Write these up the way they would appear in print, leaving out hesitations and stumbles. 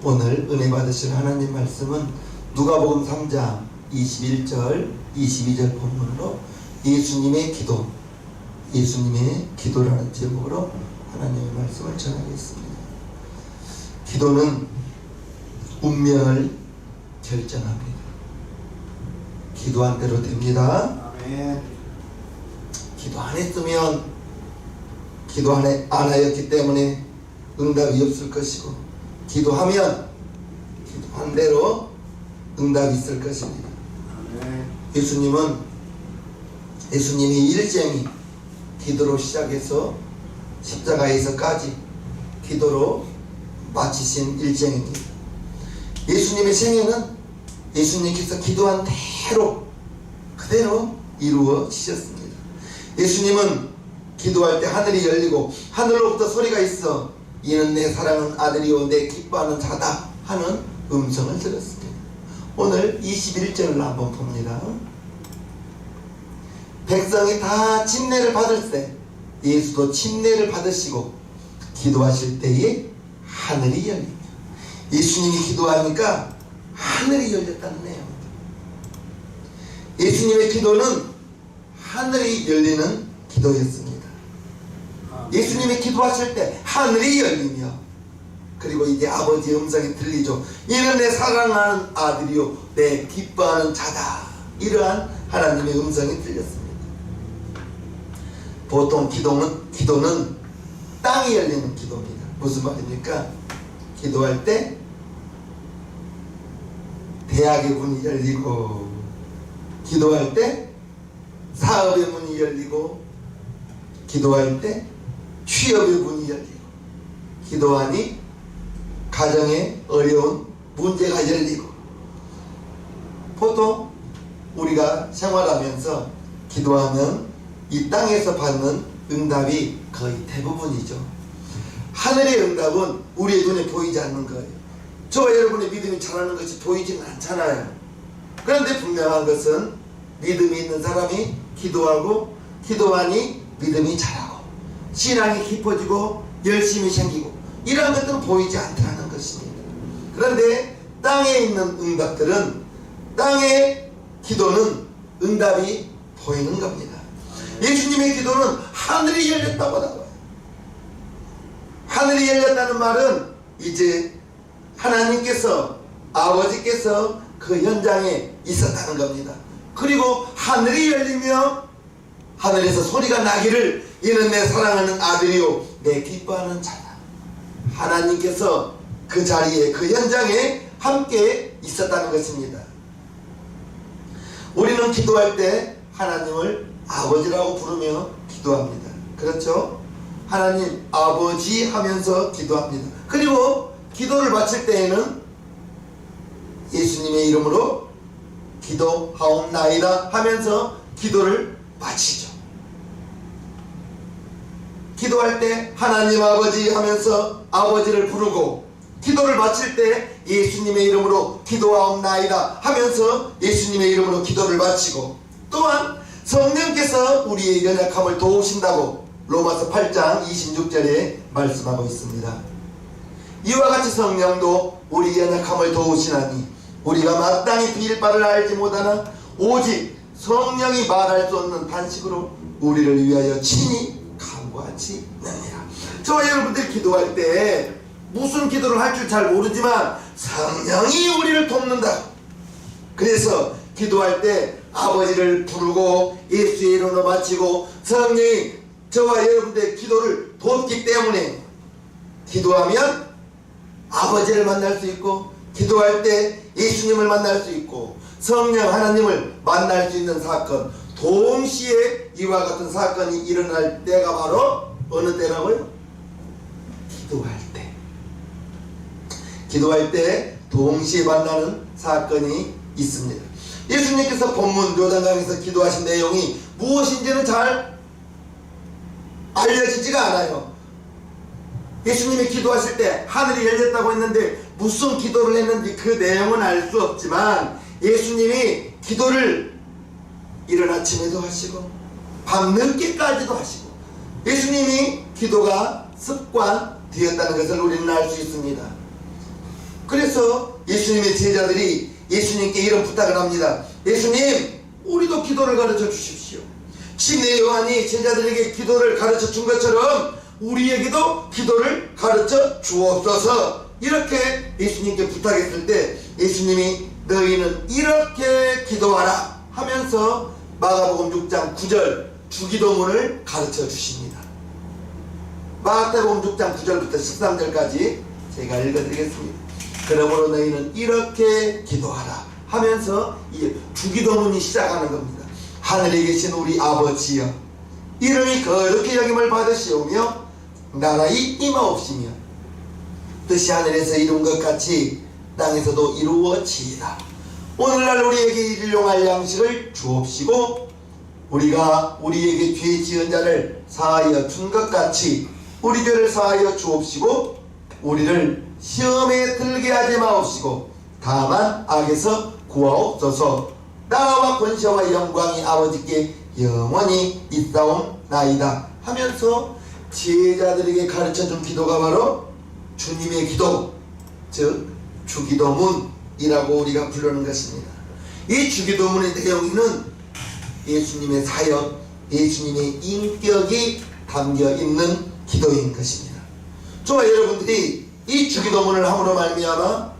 오늘 은혜 받으실 하나님 말씀은 누가복음 3장 21절 22절 본문으로 예수님의 기도라는 제목으로 하나님의 말씀을 전하겠습니다. 기도는 운명을 결정합니다. 기도한 대로 됩니다. 아멘. 기도 안 했으면, 기도 안 하였기 때문에 응답이 없을 것이고, 기도하면 기도한 대로 응답이 있을 것입니다. 아멘. 예수님이 일생이 기도로 시작해서 십자가에서까지 기도로 마치신 일생입니다. 예수님의 생애는 예수님께서 기도한 대로 그대로 이루어지셨습니다. 예수님은 기도할 때 하늘이 열리고 하늘로부터 소리가 있어 이는 내 사랑하는 아들이요 내 기뻐하는 자다 하는 음성을 들었습니다. 오늘 21절을 한번 봅니다. 백성이 다 침례를 받을 때 예수도 침례를 받으시고 기도하실 때에 하늘이 열립니다. 예수님이 기도하니까 하늘이 열렸다는 내용. 예수님의 기도는 하늘이 열리는 기도였습니다. 예수님이 기도하실 때 하늘이 열리며, 그리고 이제 아버지의 음성이 들리죠. 이는 내 사랑하는 아들이요 내 기뻐하는 자다. 이러한 하나님의 음성이 들렸습니다. 보통 기도는 땅이 열리는 기도입니다. 무슨 말입니까? 기도할 때 대학의 문이 열리고, 기도할 때 사업의 문이 열리고, 기도할 때 취업의 문이 열리고, 기도하니 가정에 어려운 문제가 열리고. 보통 우리가 생활하면서 기도하면 이 땅에서 받는 응답이 거의 대부분이죠. 하늘의 응답은 우리의 눈에 보이지 않는 거예요. 저와 여러분의 믿음이 자라는 것이 보이지는 않잖아요. 그런데 분명한 것은 믿음이 있는 사람이 기도하고, 기도하니 믿음이 자라고, 신앙이 깊어지고 열심이 생기고, 이러한 것들은 보이지 않다는 것입니다. 그런데 땅에 있는 응답들은, 땅의 기도는 응답이 보이는 겁니다. 예수님의 기도는 하늘이 열렸다고 나와요. 하늘이 열렸다는 말은 이제 하나님께서, 아버지께서 그 현장에 있었다는 겁니다. 그리고 하늘이 열리며 하늘에서 소리가 나기를 이는 내 사랑하는 아들이요 내 기뻐하는 자다. 하나님께서 그 자리에, 그 현장에 함께 있었다는 것입니다. 우리는 기도할 때 하나님을 아버지라고 부르며 기도합니다. 그렇죠? 하나님 아버지 하면서 기도합니다. 그리고 기도를 마칠 때에는 예수님의 이름으로 기도하옵나이다 하면서 기도를 마치죠. 기도할 때 하나님 아버지 하면서 아버지를 부르고, 기도를 마칠 때 예수님의 이름으로 기도하옵나이다 하면서 예수님의 이름으로 기도를 마치고, 또한 성령께서 우리의 연약함을 도우신다고 로마서 8장 26절에 말씀하고 있습니다. 이와 같이 성령도 우리 연약함을 도우시나니 우리가 마땅히 빌 바를 알지 못하나 오직 성령이 말할 수 없는 단식으로 우리를 위하여 친히 간구하지 납니다. 저와 여러분들 기도할 때 무슨 기도를 할 줄 잘 모르지만 성령이 우리를 돕는다. 그래서 기도할 때 아버지를 부르고 예수의 이름으로 마치고 성령이 저와 여러분들의 기도를 돕기 때문에 기도하면 아버지를 만날 수 있고, 기도할 때 예수님을 만날 수 있고, 성령 하나님을 만날 수 있는 사건, 동시에 이와 같은 사건이 일어날 때가 바로 어느 때라고요? 기도할 때 동시에 만나는 사건이 있습니다. 예수님께서 본문 요단강에서 기도하신 내용이 무엇인지는 잘 알려지지가 않아요. 예수님이 기도하실 때 하늘이 열렸다고 했는데 무슨 기도를 했는지 그 내용은 알 수 없지만, 예수님이 기도를 이른 아침에도 하시고 밤늦게까지도 하시고, 예수님이 기도가 습관되었다는 것을 우리는 알 수 있습니다. 그래서 예수님의 제자들이 예수님께 이런 부탁을 합니다. 예수님, 우리도 기도를 가르쳐 주십시오. 침례 요한이 제자들에게 기도를 가르쳐 준 것처럼 우리에게도 기도를 가르쳐 주옵소서. 이렇게 예수님께 부탁했을 때 예수님이 너희는 이렇게 기도하라 하면서 마가복음 6장 9절 주기도문을 가르쳐 주십니다. 마가복음 6장 9절부터 13절까지 제가 읽어드리겠습니다. 그러므로 너희는 이렇게 기도하라 하면서 이 주기도문이 시작하는 겁니다. 하늘에 계신 우리 아버지여, 이름이 거룩히 여김을 받으시오며 나라의 임하옵시며 뜻이 하늘에서 이룬 것 같이 땅에서도 이루어지이다. 오늘날 우리에게 일용할 양식을 주옵시고 우리가 우리에게 죄 지은 자를 사하여 준 것 같이 우리 죄를 사하여 주옵시고 우리를 시험에 들게 하지 마옵시고 다만 악에서 구하옵소서. 나라와 권세와 영광이 아버지께 영원히 있사옵나이다 하면서 제자들에게 가르쳐준 기도가 바로 주님의 기도, 즉 주기도문이라고 우리가 부르는 것입니다. 이 주기도문의 내용에는 예수님의 사역, 예수님의 인격이 담겨있는 기도인 것입니다. 저와 여러분들이 이 주기도문을 함으로 말미암아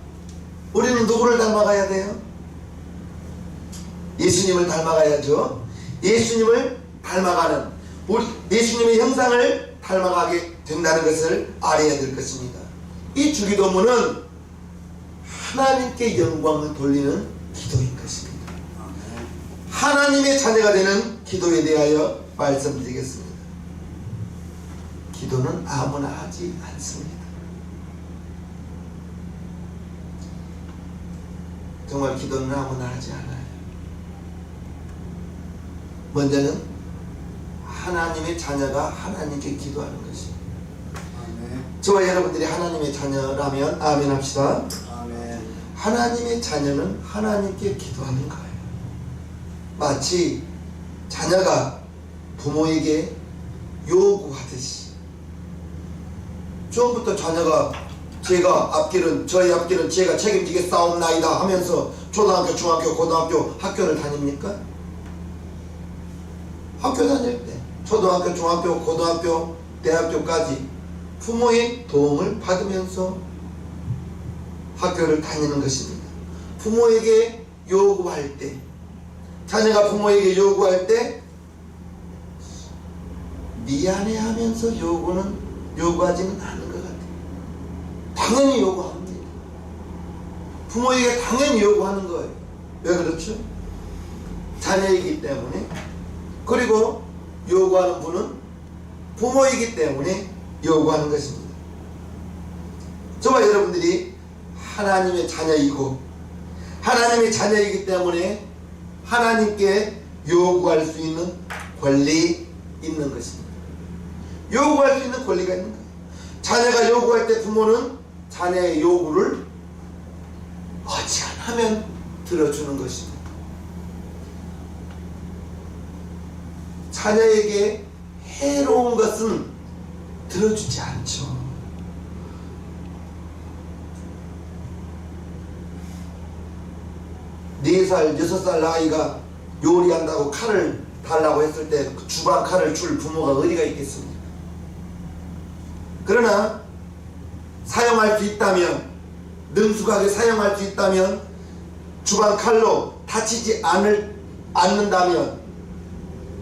우리는 누구를 닮아가야 돼요? 예수님을 닮아가야죠. 예수님을 닮아가는, 우리 예수님의 형상을 닮아가게 된다는 것을 알아야 될 것입니다. 이 주기도문은 하나님께 영광을 돌리는 기도인 것입니다. 하나님의 자녀가 되는 기도에 대하여 말씀드리겠습니다. 기도는 아무나 하지 않습니다. 정말 기도는 아무나 하지 않아요. 먼저는 하나님의 자녀가 하나님께 기도하는 것입니다. 아멘. 저와 여러분들이 하나님의 자녀라면 아멘 합시다. 아멘. 하나님의 자녀는 하나님께 기도하는 거예요. 마치 자녀가 부모에게 요구하듯이. 처음부터 자녀가 저희 앞길은 제가 책임지겠사옵나이다 하면서 초등학교, 중학교, 고등학교 학교를 다닙니까? 학교 다닐 때 초등학교, 중학교, 고등학교, 대학교까지 부모의 도움을 받으면서 학교를 다니는 것입니다. 부모에게 요구할 때, 자녀가 부모에게 요구할 때 미안해하면서 요구하지는 않은 것 같아요. 당연히 요구합니다. 부모에게 당연히 요구하는 거예요. 왜 그렇죠? 자녀이기 때문에. 그리고 요구하는 분은 부모이기 때문에 요구하는 것입니다. 저와 여러분들이 하나님의 자녀이고 하나님의 자녀이기 때문에 하나님께 요구할 수 있는 권리 있는 것입니다. 요구할 수 있는 권리가 있는 거예요. 자녀가 요구할 때 부모는 자녀의 요구를 어지간하면 들어주는 것입니다. 자녀에게 해로운 것은 들어주지 않죠. 네 살, 6살 아이가 요리한다고 칼을 달라고 했을 때 그 주방 칼을 줄 부모가 어디가 있겠습니까? 그러나 사용할 수 있다면, 능숙하게 사용할 수 있다면, 주방 칼로 다치지 않는다면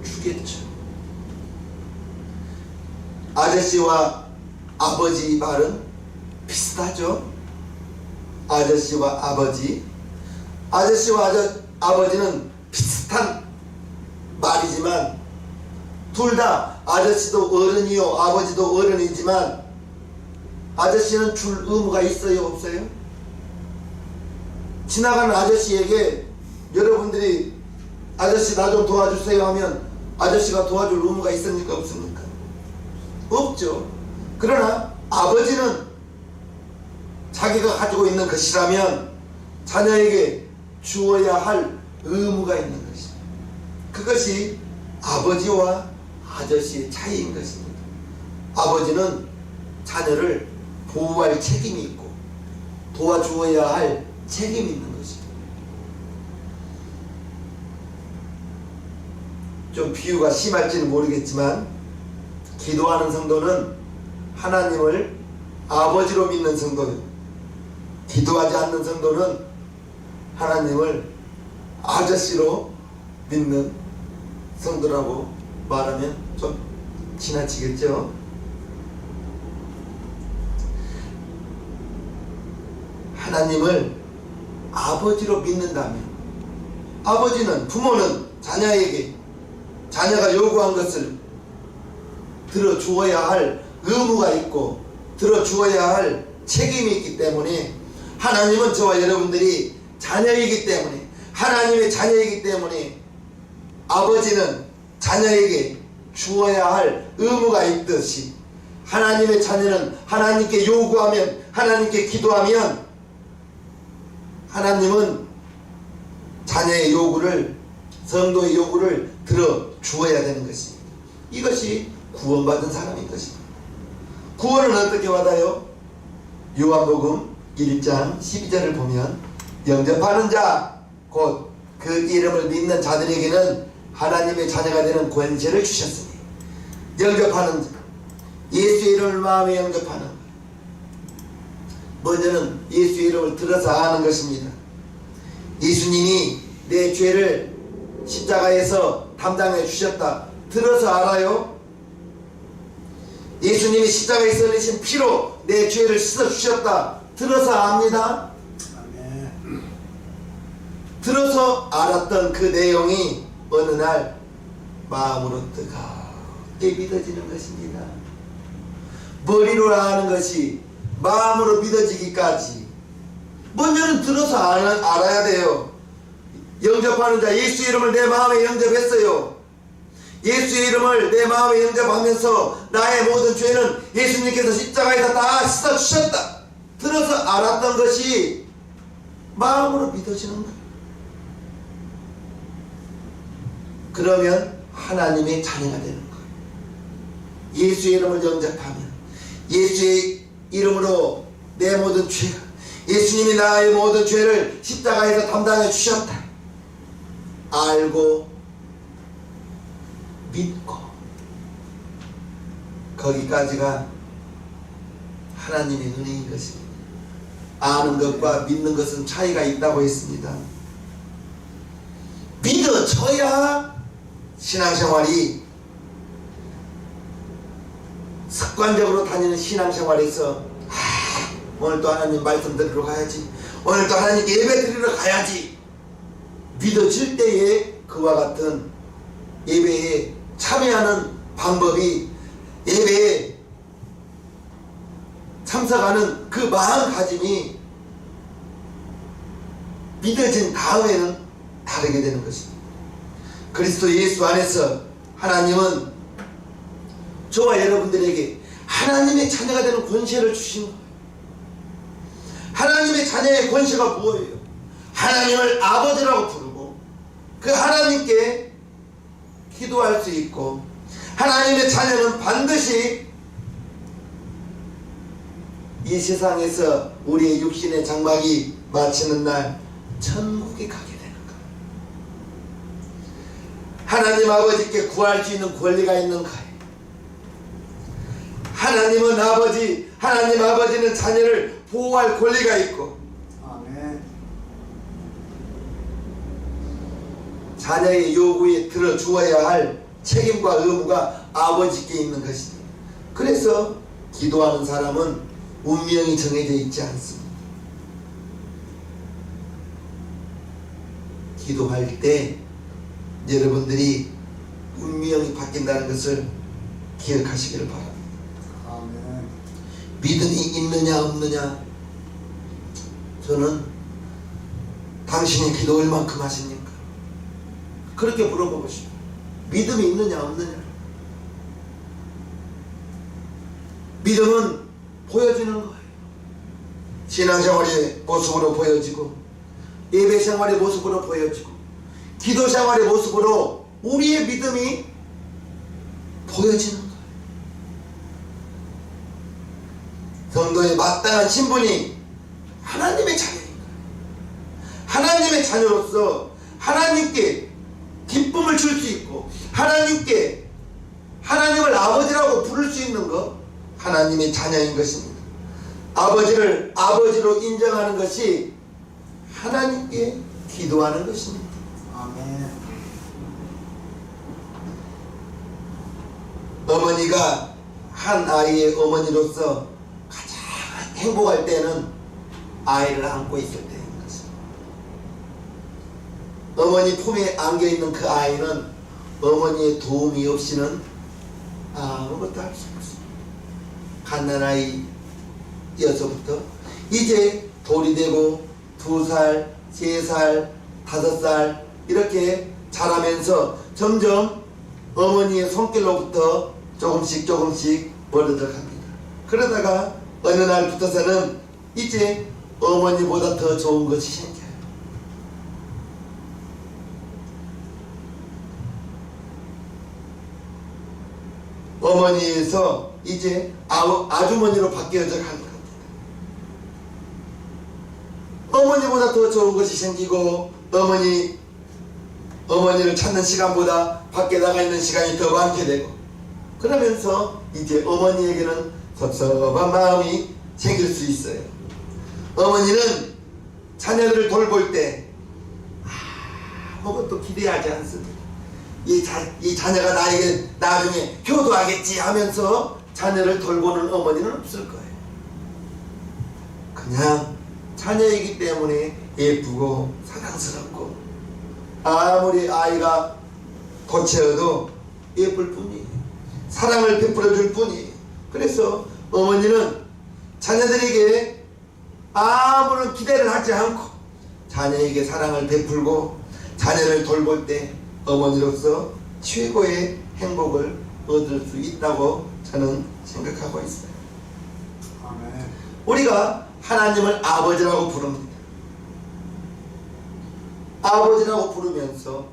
주겠죠. 아저씨와 아버지 말은 비슷하죠. 아저씨와 아버지는 비슷한 말이지만 둘 다 아저씨도 어른이요 아버지도 어른이지만 아저씨는 줄 의무가 있어요 없어요? 지나가는 아저씨에게 여러분들이 아저씨 나 좀 도와주세요 하면 아저씨가 도와줄 의무가 있습니까 없습니까? 없죠. 그러나 아버지는 자기가 가지고 있는 것이라면 자녀에게 주어야 할 의무가 있는 것입니다. 그것이 아버지와 아저씨의 차이인 것입니다. 아버지는 자녀를 보호할 책임이 있고 도와주어야 할 책임이 있는 것입니다. 좀 비유가 심할지는 모르겠지만 기도하는 성도는 하나님을 아버지로 믿는 성도예요. 기도하지 않는 성도는 하나님을 아저씨로 믿는 성도라고 말하면 좀 지나치겠죠. 하나님을 아버지로 믿는다면, 아버지는, 부모는 자녀에게 자녀가 요구한 것을 들어주어야 할 의무가 있고 들어주어야 할 책임이 있기 때문에, 하나님은 저와 여러분들이 자녀이기 때문에, 하나님의 자녀이기 때문에 아버지는 자녀에게 주어야 할 의무가 있듯이, 하나님의 자녀는 하나님께 요구하면, 하나님께 기도하면 하나님은 자녀의 요구를, 성도의 요구를 들어주어야 되는 것입니다. 이것이 구원받은 사람인 것입니다. 구원은 어떻게 받아요? 요한복음 1장 12절을 보면, 영접하는 자, 곧 그 이름을 믿는 자들에게는 하나님의 자녀가 되는 권세를 주셨으니, 영접하는 자, 예수의 이름을 마음에 영접하는 것, 먼저는 예수의 이름을 들어서 아는 것입니다. 예수님이 내 죄를 십자가에서 담당해 주셨다, 들어서 알아요? 예수님이 십자가에서 흘리신 피로 내 죄를 씻어 주셨다, 들어서 압니다. 들어서 알았던 그 내용이 어느 날 마음으로 뜨겁게 믿어지는 것입니다. 머리로 아는 것이 마음으로 믿어지기까지 먼저는 들어서 알아야 돼요. 영접하는 자, 예수의 이름을 내 마음에 영접했어요. 예수의 이름을 내 마음에 영접하면서 나의 모든 죄는 예수님께서 십자가에서 다 씻어주셨다, 들어서 알았던 것이 마음으로 믿어지는 거예요. 그러면 하나님의 자녀가 되는 거예요. 예수의 이름을 영접하면, 예수의 이름으로 내 모든 죄가, 예수님이 나의 모든 죄를 십자가에서 담당해 주셨다 알고 믿고, 거기까지가 하나님의 은혜인 것입니다. 아는 것과 믿는 것은 차이가 있다고 했습니다. 믿어져야 신앙생활이, 습관적으로 다니는 신앙생활에서 오늘 또 하나님 말씀 들으러 가야지, 오늘 또 하나님께 예배 드리러 가야지, 믿어질 때에 그와 같은 예배에 참여하는 방법이, 예배에 참석하는 그 마음가짐이 믿어진 다음에는 다르게 되는 것입니다. 그리스도 예수 안에서 하나님은 저와 여러분들에게 하나님의 자녀가 되는 권세를 주신 거예요. 하나님의 자녀의 권세가 뭐예요? 하나님을 아버지라고 부르고 그 하나님께 기도할 수 있고, 하나님의 자녀는 반드시 이 세상에서 우리의 육신의 장막이 마치는 날 천국에 가게 되는 거예요. 하나님 아버지께 구할 수 있는 권리가 있는 거예요. 하나님은 아버지, 하나님 아버지는 자녀를 보호할 권리가 있고, 아멘. 자녀의 요구에 들어주어야 할 책임과 의무가 아버지께 있는 것입니다. 그래서 기도하는 사람은 운명이 정해져 있지 않습니다. 기도할 때 여러분들이 운명이 바뀐다는 것을 기억하시기를 바랍니다. 아멘. 믿음이 있느냐 없느냐, 저는 당신이 기도 얼만큼 하십니까? 그렇게 물어보고 싶어요. 믿음이 있느냐 없느냐. 믿음은 보여지는 거예요. 신앙생활의 모습으로 보여지고, 예배생활의 모습으로 보여지고, 기도생활의 모습으로 우리의 믿음이 보여지는 거예요. 성도의 마땅한 신분이 하나님의 자녀인 거예요. 하나님의 자녀로서 하나님께 기쁨을 줄 수 있고 하나님께 하나님을 아버지라고 부를 수 있는 것, 하나님의 자녀인 것입니다. 아버지를 아버지로 인정하는 것이 하나님께 기도하는 것입니다. 아멘. 어머니가 한 아이의 어머니로서 가장 행복할 때는 아이를 안고 있을 때인 것입니다. 어머니 품에 안겨있는 그 아이는 어머니의 도움이 없이는 아무것도 할 수 없습니다. 갓난아이여서부터 이제 돌이 되고 2살, 3살, 5살 이렇게 자라면서 점점 어머니의 손길로부터 조금씩 멀어져 갑니다. 그러다가 어느 날부터서는 이제 어머니보다 더 좋은 것이 생겨요. 어머니에서 이제 아주머니로 바뀌어져 가는 겁니다. 어머니보다 더 좋은 것이 생기고 어머니를 찾는 시간보다 밖에 나가 있는 시간이 더 많게 되고 그러면서 이제 어머니에게는 섭섭한 마음이 생길 수 있어요. 어머니는 자녀들을 돌볼 때 아무것도 기대하지 않습니다. 이 자녀가 나에게 나중에 효도하겠지 하면서 자녀를 돌보는 어머니는 없을 거예요. 그냥 자녀이기 때문에 예쁘고 사랑스럽고 아무리 아이가 거체어도 예쁠 뿐이에요. 사랑을 베풀어 줄 뿐이에요. 그래서 어머니는 자녀들에게 아무런 기대를 하지 않고 자녀에게 사랑을 베풀고 자녀를 돌볼 때 어머니로서 최고의 행복을 얻을 수 있다고 저는 생각하고 있어요. 아멘. 우리가 하나님을 아버지라고 부릅니다. 아버지라고 부르면서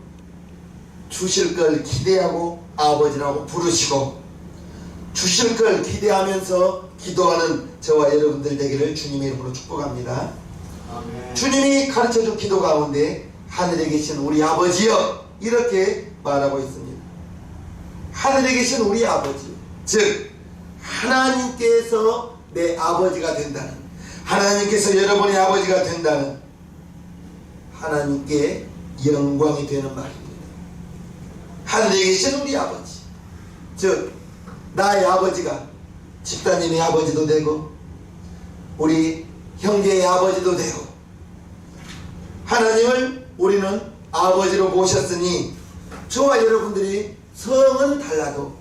주실 걸 기대하고 아버지라고 부르시고 주실 걸 기대하면서 기도하는 저와 여러분들 되기를 주님의 이름으로 축복합니다. 아멘. 주님이 가르쳐준 기도 가운데 하늘에 계신 우리 아버지여 이렇게 말하고 있습니다. 하늘에 계신 우리 아버지, 즉 하나님께서 내 아버지가 된다는, 하나님께서 여러분의 아버지가 된다는 하나님께 영광이 되는 말입니다. 하늘에 계신 우리 아버지, 즉 나의 아버지가 집사님의 아버지도 되고 우리 형제의 아버지도 되고 하나님을 우리는 아버지로 모셨으니 저와 여러분들이 성은 달라도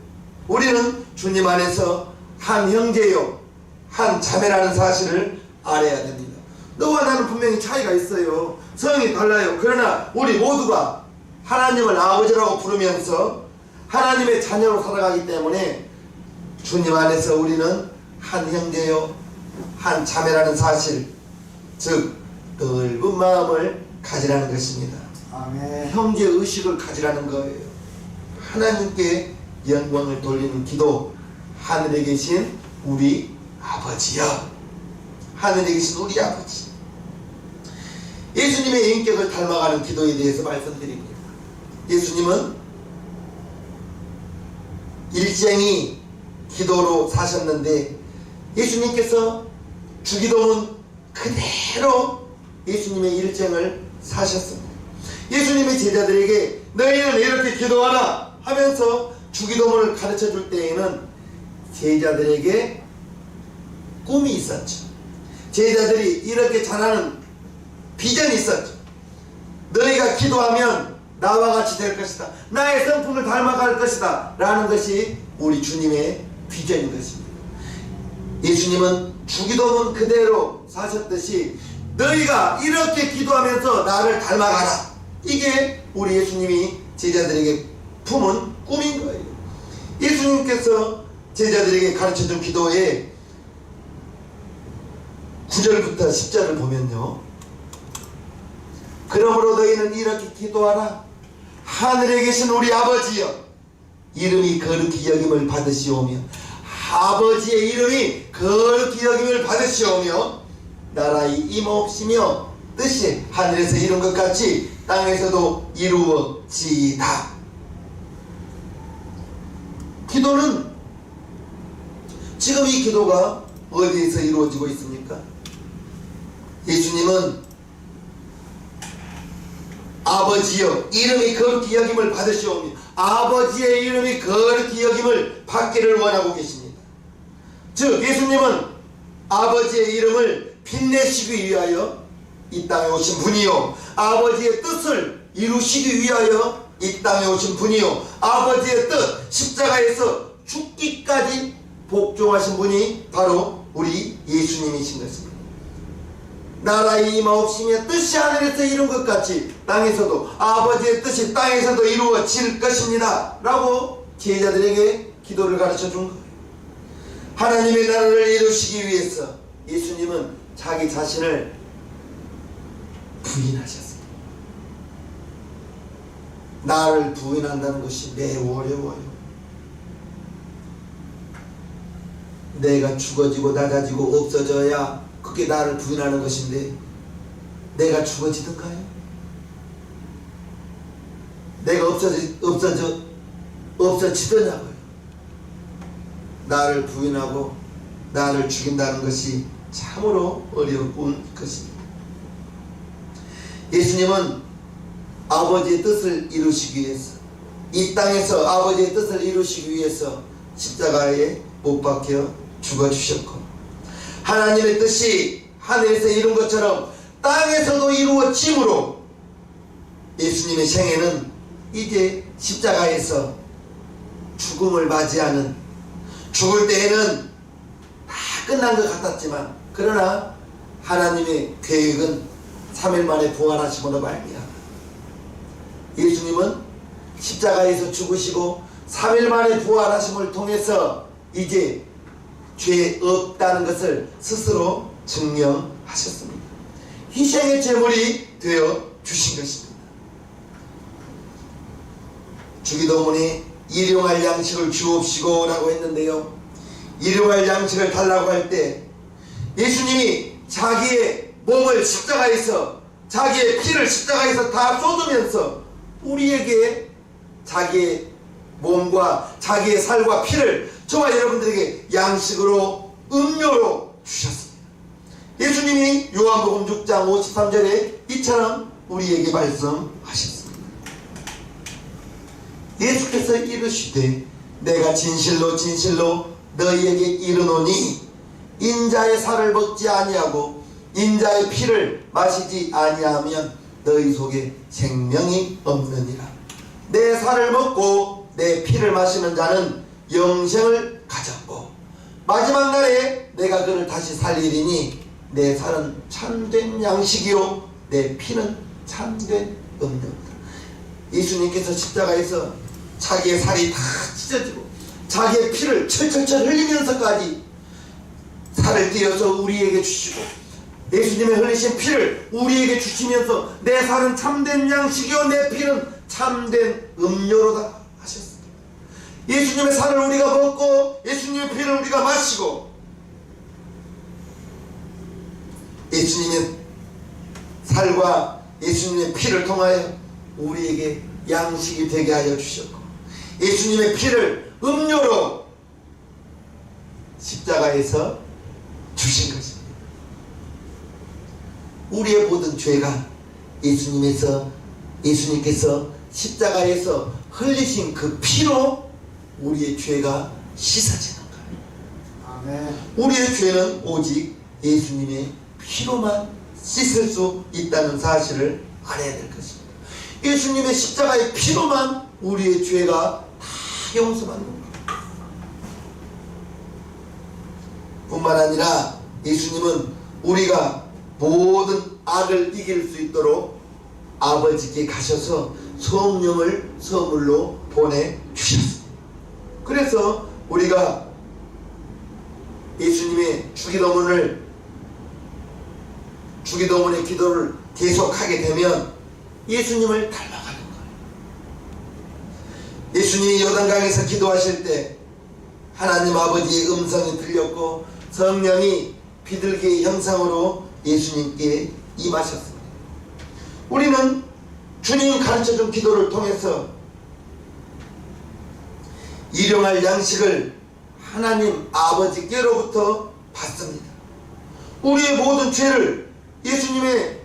우리는 주님 안에서 한 형제요 한 자매라는 사실을 알아야 됩니다. 너와 나는 분명히 차이가 있어요. 성이 달라요. 그러나 우리 모두가 하나님을 아버지라고 부르면서 하나님의 자녀로 살아가기 때문에 주님 안에서 우리는 한 형제요 한 자매라는 사실, 즉 넓은 마음을 가지라는 것입니다. 아멘. 형제 의식을 가지라는 거예요. 하나님께 영광을 돌리는 기도, 하늘에 계신 우리 아버지여, 하늘에 계신 우리 아버지. 예수님의 인격을 닮아가는 기도에 대해서 말씀드립니다. 예수님은 일쟁이 기도로 사셨는데 예수님께서 주기도문 그대로 예수님의 일쟁을 사셨습니다. 예수님의 제자들에게 너희는 이렇게 기도하라 하면서 주기도문을 가르쳐 줄 때에는 제자들에게 꿈이 있었죠. 제자들이 이렇게 잘하는 비전이 있었죠. 너희가 기도하면 나와 같이 될 것이다, 나의 성품을 닮아갈 것이다 라는 것이 우리 주님의 비전인 것입니다. 예수님은 주기도문 그대로 사셨듯이 너희가 이렇게 기도하면서 나를 닮아가라, 이게 우리 예수님이 제자들에게 품은 꿈인 거예요. 예수님께서 제자들에게 가르쳐준 기도의 9절부터 10절을 보면요, 그러므로 너희는 이렇게 기도하라. 하늘에 계신 우리 아버지여, 이름이 거룩히 여김을 받으시오며, 아버지의 이름이 거룩히 여김을 받으시오며, 나라의 임하옵시며 뜻이 하늘에서 이룬 것 같이 땅에서도 이루어지이다. 기도는 지금 이 기도가 어디에서 이루어지고 있습니까? 예수님은 아버지여 이름이 거룩히 여김을 받으시오며 아버지의 이름이 거룩히 여김을 받기를 원하고 계십니다. 즉 예수님은 아버지의 이름을 빛내시기 위하여 이 땅에 오신 분이요 아버지의 뜻을 이루시기 위하여 이 땅에 오신 분이요 아버지의 뜻 십자가에서 죽기까지 복종하신 분이 바로 우리 예수님이신 것입니다. 나라의 임하옵시며 뜻이 하늘에서 이룬 것 같이 땅에서도 아버지의 뜻이 땅에서도 이루어질 것입니다 라고 제자들에게 기도를 가르쳐 준 거예요. 하나님의 나라를 이루시기 위해서 예수님은 자기 자신을 부인하셨습니다. 나를 부인한다는 것이 매우 어려워요. 내가 죽어지고 낮아지고 없어져야 그게 나를 부인하는 것인데 내가 죽어지든가요? 내가 없어지더냐고요. 나를 부인하고 나를 죽인다는 것이 참으로 어려운 것입니다. 예수님은 아버지의 뜻을 이루시기 위해서 이 땅에서 아버지의 뜻을 이루시기 위해서 십자가에 못 박혀 죽어주셨고 하나님의 뜻이 하늘에서 이룬 것처럼 땅에서도 이루어짐으로 예수님의 생애는 이제 십자가에서 죽음을 맞이하는 죽을 때에는 다 끝난 것 같았지만 그러나 하나님의 계획은 3일 만에 부활하심으로 말미암아 예수님은 십자가에서 죽으시고 3일 만에 부활하심을 통해서 이제 죄 없다는 것을 스스로 증명하셨습니다. 희생의 제물이 되어 주신 것입니다. 주기도문에 일용할 양식을 주옵시고 라고 했는데요, 일용할 양식을 달라고 할 때 예수님이 자기의 몸을 십자가에서 자기의 피를 십자가에서 다 쏟으면서 우리에게 자기의 몸과 자기의 살과 피를 저와 여러분들에게 양식으로 음료로 주셨습니다. 예수님이 요한복음 6장 53절에 이처럼 우리에게 말씀하셨습니다. 예수께서 이르시되 내가 진실로 진실로 너희에게 이르노니 인자의 살을 먹지 아니하고 인자의 피를 마시지 아니하면 너희 속에 생명이 없느니라. 내 살을 먹고 내 피를 마시는 자는 영생을 가졌고 마지막 날에 내가 그를 다시 살리리니 내 살은 참된 양식이요 내 피는 참된 음료입니다. 예수님께서 십자가에서 자기의 살이 다 찢어지고 자기의 피를 철철철 흘리면서까지 살을 띄어서 우리에게 주시고 예수님의 흘리신 피를 우리에게 주시면서 내 살은 참된 양식이요 내 피는 참된 음료로다 하셨습니다. 예수님의 살을 우리가 먹고 예수님의 피를 우리가 마시고 예수님의 살과 예수님의 피를 통하여 우리에게 양식이 되게 하여 주셨고 예수님의 피를 음료로 십자가에서 주신 것입니다. 우리의 모든 죄가 예수님께서 십자가에서 흘리신 그 피로 우리의 죄가 씻어지는 거예요. 아멘. 우리의 죄는 오직 예수님의 피로만 씻을 수 있다는 사실을 알아야 될 것입니다. 예수님의 십자가의 피로만 우리의 죄가 다 용서받는 거예요. 뿐만 아니라 예수님은 우리가 모든 악을 이길 수 있도록 아버지께 가셔서 성령을 선물로 보내주셨습니다. 그래서 우리가 예수님의 주기도문의 기도를 계속하게 되면 예수님을 닮아가는 거예요. 예수님이 요단강에서 기도하실 때 하나님 아버지의 음성이 들렸고 성령이 비둘기의 형상으로 예수님께 임하셨습니다. 우리는 주님 가르쳐준 기도를 통해서 일용할 양식을 하나님 아버지께로부터 받습니다. 우리의 모든 죄를 예수님의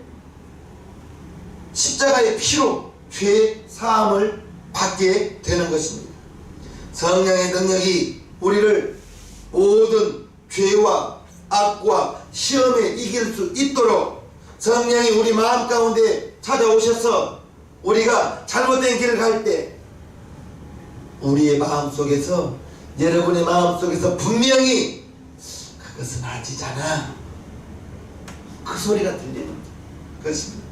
십자가의 피로 죄 사함을 받게 되는 것입니다. 성령의 능력이 우리를 모든 죄와 악과 시험에 이길 수 있도록 성령이 우리 마음 가운데 찾아오셔서 우리가 잘못된 길을 갈 때 우리의 마음속에서, 여러분의 마음속에서 분명히 그것은 아니잖아, 그 소리가 들리는 것입니다.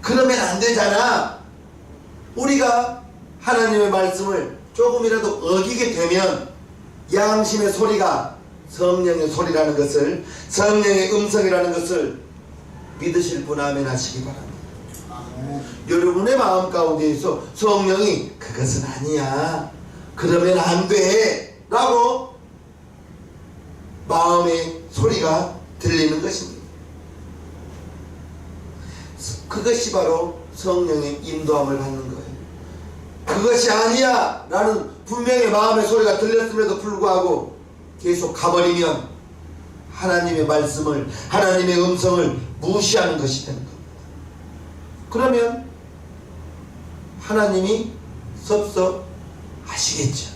그러면 안 되잖아. 우리가 하나님의 말씀을 조금이라도 어기게 되면 양심의 소리가 성령의 소리라는 것을, 성령의 음성이라는 것을 믿으실 분 아멘 하시기 바랍니다. 아멘. 여러분의 마음 가운데에서 성령이 그것은 아니야, 그러면 안 돼 라고 마음의 소리가 들리는 것입니다. 그것이 바로 성령의 인도함을 받는 거예요. 그것이 아니야 라는 분명히 마음의 소리가 들렸음에도 불구하고 계속 가버리면 하나님의 말씀을, 하나님의 음성을 무시하는 것이 되는 겁니다. 그러면 하나님이 섭섭하시겠죠.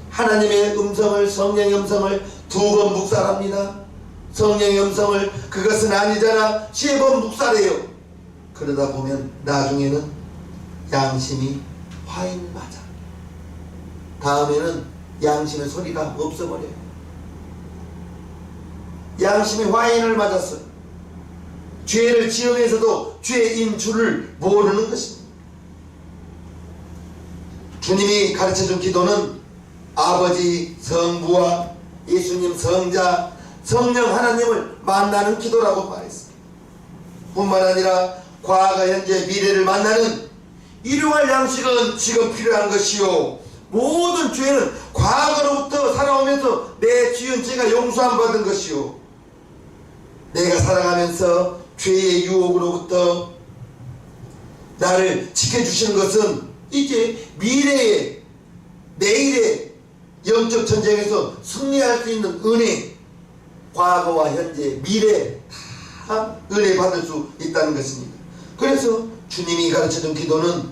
하나님의 음성을, 성령의 음성을 2번 묵살합니다. 성령의 음성을 그것은 아니잖아 3번 묵살해요. 그러다 보면 나중에는 양심이 화인 맞아. 다음에는 양심의 소리가 없어버려요. 양심의 화인을 맞았어요. 죄를 지으면서도 죄인 줄을 모르는 것입니다. 주님이 가르쳐준 기도는 아버지 성부와 예수님 성자 성령 하나님을 만나는 기도라고 말했습니다. 뿐만 아니라 과거 현재 미래를 만나는 일용할 양식은 지금 필요한 것이요, 모든 죄는 과거로부터 살아오면서 내 지은 죄가 용서함 받은 것이요, 내가 살아가면서 죄의 유혹으로부터 나를 지켜주시는 것은 이제 미래의, 내일의 영적 전쟁에서 승리할 수 있는 은혜, 과거와 현재, 미래 다 은혜 받을 수 있다는 것입니다. 그래서 주님이 가르쳐준 기도는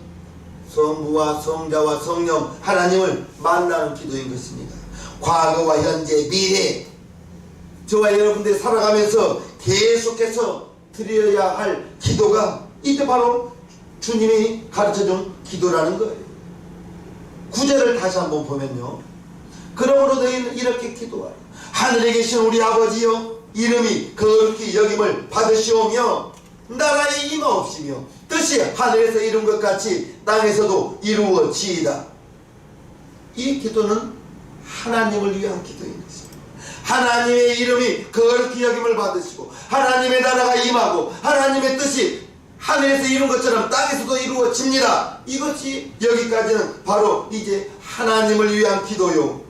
성부와 성자와 성령 하나님을 만나는 기도인 것입니다. 과거와 현재, 미래, 저와 여러분들이 살아가면서 계속해서 드려야 할 기도가 이때 바로 주님이 가르쳐준 기도라는 거예요. 구절을 다시 한번 보면요, 그러므로 너희는 이렇게 기도하라. 하늘에 계신 우리 아버지여, 이름이 거룩히 여김을 받으시오며 나라의 임하옵시며 뜻이 하늘에서 이룬 것 같이 땅에서도 이루어지이다. 이 기도는 하나님을 위한 기도인 것입니다. 하나님의 이름이 거룩히 여김을 받으시고 하나님의 나라가 임하고 하나님의 뜻이 하늘에서 이룬 것처럼 땅에서도 이루어집니다. 이것이 여기까지는 바로 이제 하나님을 위한 기도요.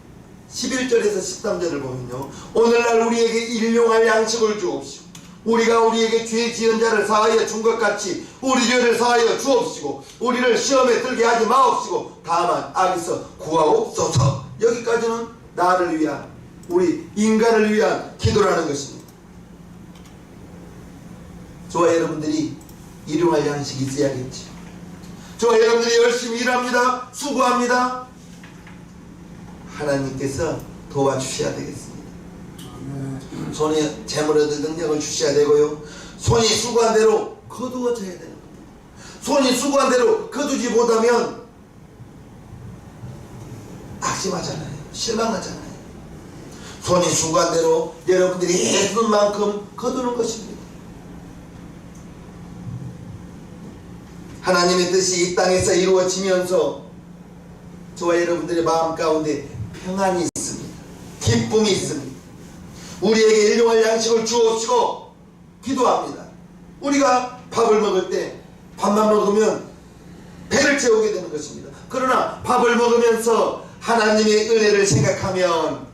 11절에서 13절을 보면요, 오늘날 우리에게 일용할 양식을 주옵시고 우리가 우리에게 죄 지은 자를 사하여 준 것 같이 우리 죄를 사하여 주옵시고 우리를 시험에 들게 하지 마옵시고 다만 악에서 구하옵소서. 여기까지는 나를 위한, 우리 인간을 위한 기도라는 것입니다. 저와 여러분들이 일용할 양식이 있어야겠죠. 저와 여러분들이 열심히 일합니다. 수고합니다. 하나님께서 도와주셔야 되겠습니다. 손에 재물 얻을 능력을 주셔야 되고요, 손이 수고한 대로 거두어져야 되는 겁니다. 손이 수고한 대로 거두지 못하면 낙심하잖아요. 실망하잖아요. 손이 수고한 대로 여러분들이 애쓰는 만큼 거두는 것입니다. 하나님의 뜻이 이 땅에서 이루어지면서 저와 여러분들의 마음 가운데 평안이 있습니다. 기쁨이 있습니다. 우리에게 일용할 양식을 주옵시고 기도합니다. 우리가 밥을 먹을 때 밥만 먹으면 배를 채우게 되는 것입니다. 그러나 밥을 먹으면서 하나님의 은혜를 생각하면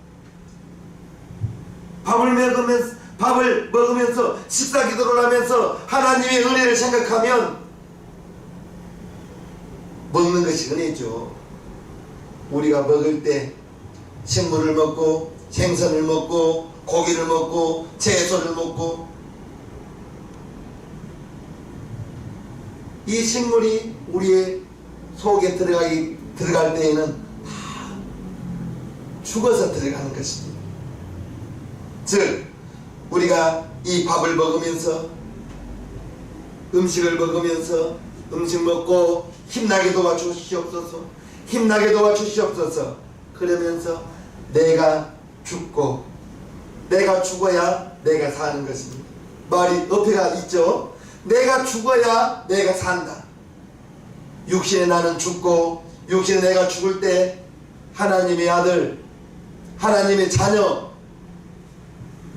밥을 먹으면서 식사 기도를 하면서 하나님의 은혜를 생각하면 먹는 것이 은혜죠. 우리가 먹을 때 식물을 먹고 생선을 먹고 고기를 먹고 채소를 먹고 이 식물이 우리의 속에 들어갈 때에는 다 죽어서 들어가는 것입니다. 즉 우리가 이 밥을 먹으면서 음식을 먹으면서 음식 먹고 힘나게 도와주시옵소서, 힘나게 도와주시옵소서 그러면서 내가 죽고 내가 죽어야 내가 사는 것입니다. 말이 어폐가 있죠. 내가 죽어야 내가 산다. 육신의 나는 죽고 육신의 내가 죽을 때 하나님의 아들 하나님의 자녀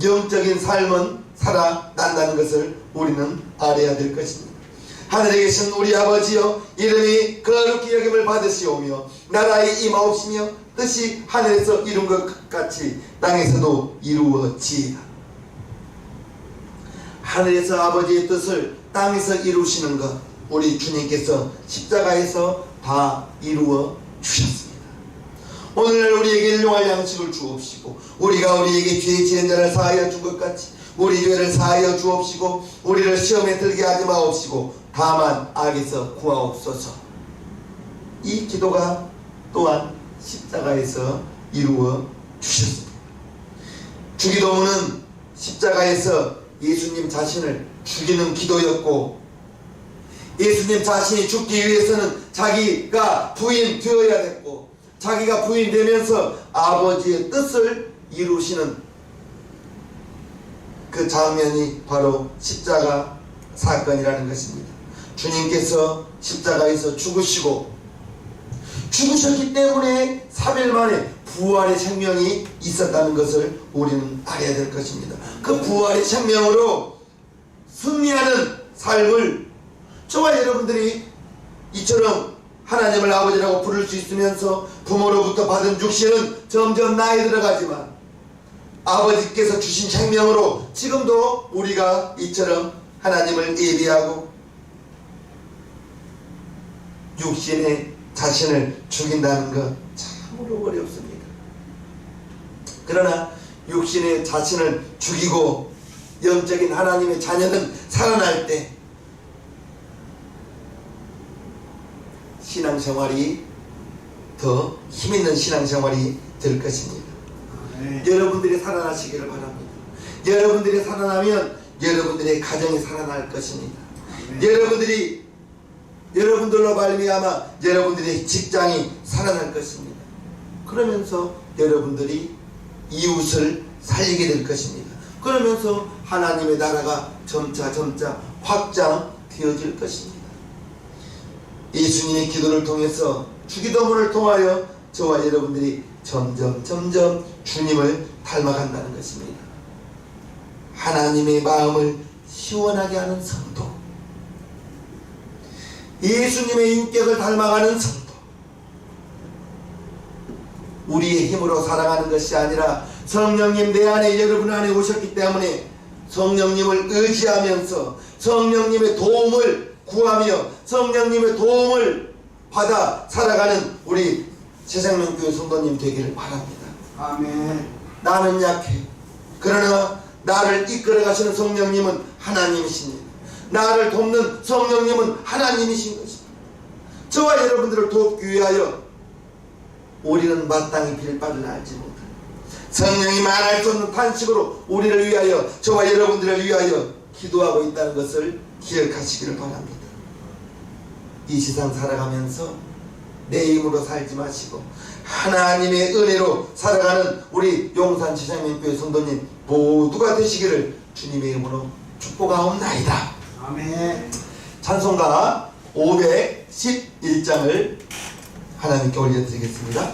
영적인 삶은 살아난다는 것을 우리는 알아야 될 것입니다. 하늘에 계신 우리 아버지여 이름이 거룩히 여김을 받으시오며 나라의 임하옵시며 뜻이 하늘에서 이룬 것 같이 땅에서도 이루어지이다. 하늘에서 아버지의 뜻을 땅에서 이루시는 것 우리 주님께서 십자가에서 다 이루어 주셨습니다. 오늘날 우리에게 일용할 양식을 주옵시고 우리가 우리에게 죄 지은 자를 사하여 준 것 같이 우리 죄를 사하여 주옵시고 우리를 시험에 들게 하지 마옵시고 다만 악에서 구하옵소서. 이 기도가 또한 십자가에서 이루어 주셨습니다. 주기도문은 십자가에서 예수님 자신을 죽이는 기도였고 예수님 자신이 죽기 위해서는 자기가 부인되어야 됐고 자기가 부인되면서 아버지의 뜻을 이루시는 그 장면이 바로 십자가 사건이라는 것입니다. 주님께서 십자가에서 죽으셨기 때문에 3일 만에 부활의 생명이 있었다는 것을 우리는 알아야 될 것입니다. 그 부활의 생명으로 승리하는 삶을 저와 여러분들이 이처럼 하나님을 아버지라고 부를 수 있으면서 부모로부터 받은 육신은 점점 나이 들어가지만 아버지께서 주신 생명으로 지금도 우리가 이처럼 하나님을 예비하고 육신의 자신을 죽인다는 것 참으로 어렵습니다. 그러나 육신의 자신을 죽이고 영적인 하나님의 자녀는 살아날 때 신앙생활이 더 힘있는 신앙생활이 될 것입니다. 여러분들이 살아나시기를 바랍니다. 여러분들이 살아나면 여러분들의 가정이 살아날 것입니다. 여러분들로 말미암아 여러분들의 직장이 살아날 것입니다. 그러면서 여러분들이 이웃을 살리게 될 것입니다. 그러면서 하나님의 나라가 점차 확장되어질 것입니다. 예수님의 기도를 통해서 주기도문을 통하여 저와 여러분들이 점점 주님을 닮아간다는 것입니다. 하나님의 마음을 시원하게 하는 성도, 예수님의 인격을 닮아가는 성도, 우리의 힘으로 살아가는 것이 아니라 성령님 내 안에 여러분 안에 오셨기 때문에 성령님을 의지하면서 성령님의 도움을 구하며 성령님의 도움을 받아 살아가는 우리 새생명교회 성도님 되기를 바랍니다. 아멘. 나는 약해. 그러나 나를 이끌어 가시는 성령님은 하나님이십니다. 나를 돕는 성령님은 하나님이신 것입니다. 저와 여러분들을 돕기 위하여 우리는 마땅히 빌 바를 알지 못합니다. 성령이 말할 수 없는 탄식으로 우리를 위하여 저와 여러분들을 위하여 기도하고 있다는 것을 기억하시기를 바랍니다. 이 세상 살아가면서 내 힘으로 살지 마시고 하나님의 은혜로 살아가는 우리 용산 지상명교회 성도님 모두가 되시기를 주님의 이름으로 축복하옵나이다. 아멘. 찬송가 511장을 하나님께 올려드리겠습니다.